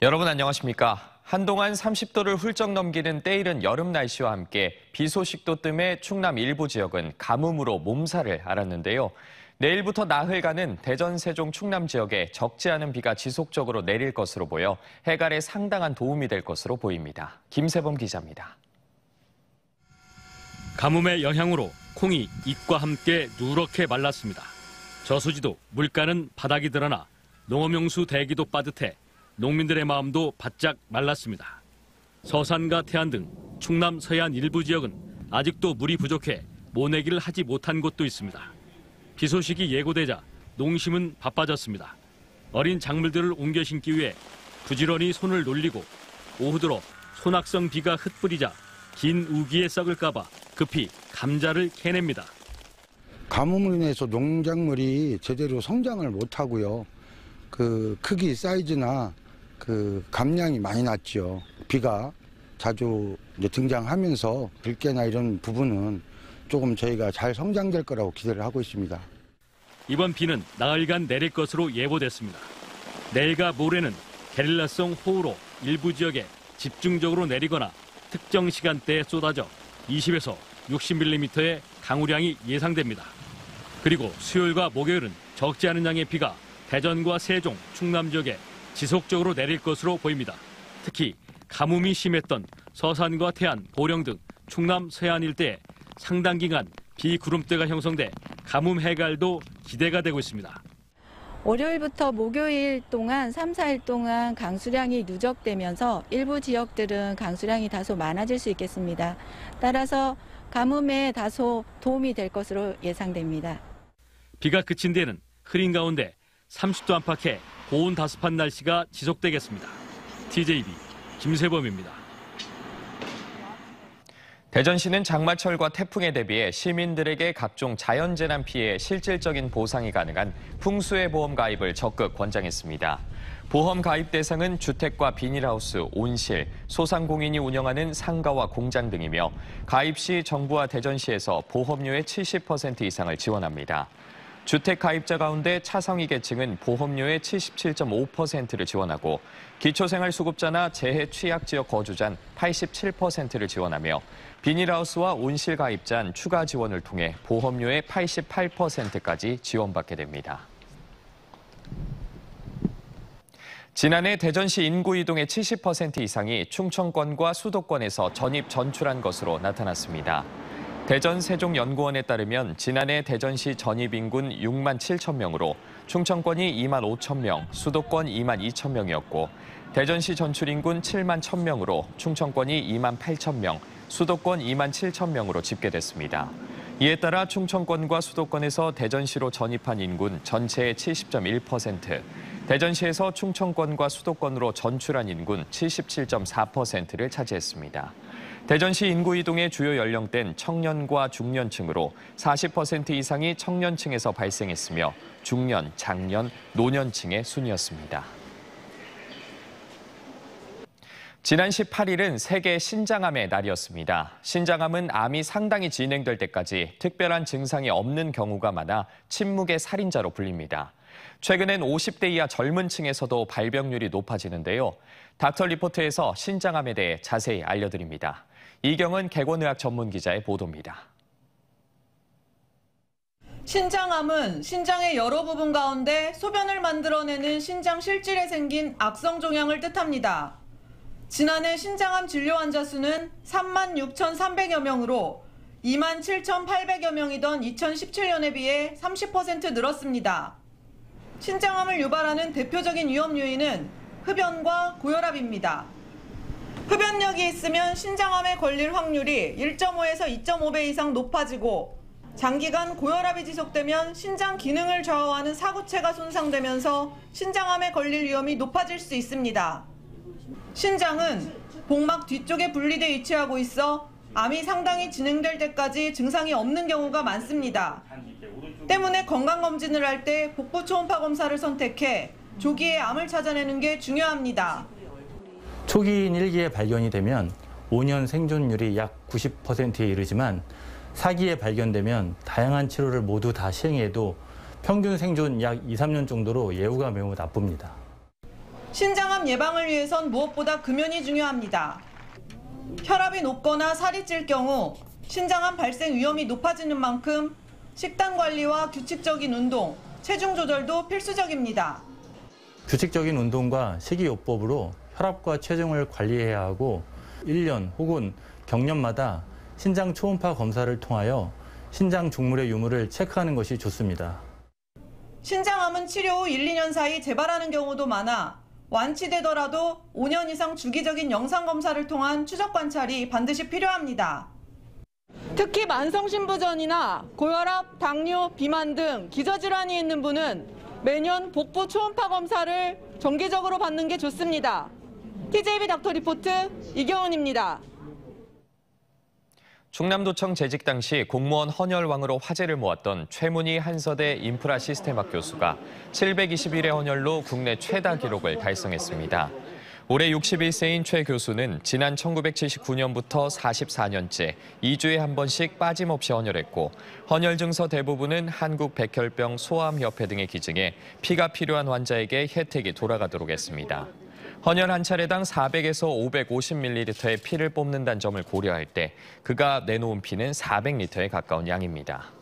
여러분 안녕하십니까? 한동안 30도를 훌쩍 넘기는 때이른 여름 날씨와 함께 비 소식도 뜸해 충남 일부 지역은 가뭄으로 몸살을 앓았는데요. 내일부터 나흘간은 대전, 세종, 충남 지역에 적지 않은 비가 지속적으로 내릴 것으로 보여 해갈에 상당한 도움이 될 것으로 보입니다. 김세범 기자입니다. 가뭄의 영향으로 콩이 잎과 함께 누렇게 말랐습니다. 저수지도 물가는 바닥이 드러나 농업용수 대기도 빠듯해 농민들의 마음도 바짝 말랐습니다. 서산과 태안 등 충남 서해안 일부 지역은 아직도 물이 부족해 모내기를 하지 못한 곳도 있습니다. 비 소식이 예고되자 농심은 바빠졌습니다. 어린 작물들을 옮겨 심기 위해 부지런히 손을 놀리고 오후 들어 소낙성 비가 흩뿌리자 긴 우기에 썩을까 봐 급히 감자를 캐냅니다. 가뭄으로 인해서 농작물이 제대로 성장을 못하고요. 크기 사이즈나 감량이 많이 났죠. 비가 자주 등장하면서 들깨나 이런 부분은 조금 저희가 잘 성장될 거라고 기대를 하고 있습니다. 이번 비는 나흘간 내릴 것으로 예보됐습니다. 내일과 모레는 게릴라성 호우로 일부 지역에 집중적으로 내리거나 특정 시간대에 쏟아져 20에서 60mm의 강우량이 예상됩니다. 그리고 수요일과 목요일은 적지 않은 양의 비가 대전과 세종, 충남 지역에 지속적으로 내릴 것으로 보입니다. 특히 가뭄이 심했던 서산과 태안, 보령 등 충남 서해안 일대에 상당 기간 비구름대가 형성돼 가뭄 해갈도 기대가 되고 있습니다. 월요일부터 목요일 동안 3, 4일 동안 강수량이 누적되면서 일부 지역들은 강수량이 다소 많아질 수 있겠습니다. 따라서 가뭄에 다소 도움이 될 것으로 예상됩니다. 비가 그친 데는 흐린 가운데 30도 안팎의 고온 다습한 날씨가 지속되겠습니다. TJB 김세범입니다. 대전시는 장마철과 태풍에 대비해 시민들에게 각종 자연재난 피해의 실질적인 보상이 가능한 풍수해 보험 가입을 적극 권장했습니다. 보험 가입 대상은 주택과 비닐하우스, 온실, 소상공인이 운영하는 상가와 공장 등이며 가입 시 정부와 대전시에서 보험료의 70% 이상을 지원합니다. 주택 가입자 가운데 차상위 계층은 보험료의 77.5%를 지원하고 기초생활수급자나 재해 취약 지역 거주자는 87%를 지원하며 비닐하우스와 온실 가입자는 추가 지원을 통해 보험료의 88%까지 지원받게 됩니다. 지난해 대전시 인구 이동의 70% 이상이 충청권과 수도권에서 전입 전출한 것으로 나타났습니다. 대전 세종연구원에 따르면 지난해 대전시 전입 인구는 6만 7천 명으로 충청권이 2만 5천 명, 수도권 2만 2천 명이었고 대전시 전출 인구는 7만 1천 명으로 충청권이 2만 8천 명, 수도권 2만 7천 명으로 집계됐습니다. 이에 따라 충청권과 수도권에서 대전시로 전입한 인구는 전체의 70.1%, 대전시에서 충청권과 수도권으로 전출한 인구는 77.4%를 차지했습니다. 대전시 인구 이동의 주요 연령대는 청년과 중년층으로 40% 이상이 청년층에서 발생했으며 중년, 장년, 노년층의 순이었습니다. 지난 18일은 세계 신장암의 날이었습니다. 신장암은 암이 상당히 진행될 때까지 특별한 증상이 없는 경우가 많아 침묵의 살인자로 불립니다. 최근엔 50대 이하 젊은 층에서도 발병률이 높아지는데요. 닥터 리포트에서 신장암에 대해 자세히 알려드립니다. 이경은 객원의학 전문 기자의 보도입니다. 신장암은 신장의 여러 부분 가운데 소변을 만들어내는 신장 실질에 생긴 악성 종양을 뜻합니다. 지난해 신장암 진료 환자 수는 36,300여 명으로 27,800여 명이던 2017년에 비해 30% 늘었습니다. 신장암을 유발하는 대표적인 위험 요인은 흡연과 고혈압입니다. 흡연력이 있으면 신장암에 걸릴 확률이 1.5에서 2.5배 이상 높아지고 장기간 고혈압이 지속되면 신장 기능을 좌우하는 사구체가 손상되면서 신장암에 걸릴 위험이 높아질 수 있습니다. 신장은 복막 뒤쪽에 분리돼 위치하고 있어 암이 상당히 진행될 때까지 증상이 없는 경우가 많습니다. 때문에 건강검진을 할 때 복부 초음파 검사를 선택해 조기에 암을 찾아내는 게 중요합니다. 초기인 1기에 발견이 되면 5년 생존율이 약 90%에 이르지만 4기에 발견되면 다양한 치료를 모두 다 시행해도 평균 생존 약 2, 3년 정도로 예후가 매우 나쁩니다. 신장암 예방을 위해선 무엇보다 금연이 중요합니다. 혈압이 높거나 살이 찔 경우 신장암 발생 위험이 높아지는 만큼 식단 관리와 규칙적인 운동, 체중 조절도 필수적입니다. 규칙적인 운동과 식이요법으로 혈압과 체중을 관리해야 하고 1년 혹은 경년마다 신장 초음파 검사를 통하여 신장 종물의 유무를 체크하는 것이 좋습니다. 신장암은 치료 후 1, 2년 사이 재발하는 경우도 많아 완치되더라도 5년 이상 주기적인 영상검사를 통한 추적 관찰이 반드시 필요합니다. 특히 만성신부전이나 고혈압, 당뇨, 비만 등 기저질환이 있는 분은 매년 복부 초음파 검사를 정기적으로 받는 게 좋습니다. TJB 닥터 리포트 이경은입니다. 충남도청 재직 당시 공무원 헌혈왕으로 화제를 모았던 최문희 한서대 인프라 시스템학 교수가 721회 헌혈로 국내 최다 기록을 달성했습니다. 올해 61세인 최 교수는 지난 1979년부터 44년째 2주에 한 번씩 빠짐없이 헌혈했고 헌혈 증서 대부분은 한국백혈병 소아암협회 등에 기증해 피가 필요한 환자에게 혜택이 돌아가도록 했습니다. 헌혈 한 차례당 400에서 550ml의 피를 뽑는다는 점을 고려할 때 그가 내놓은 피는 400리터에 가까운 양입니다.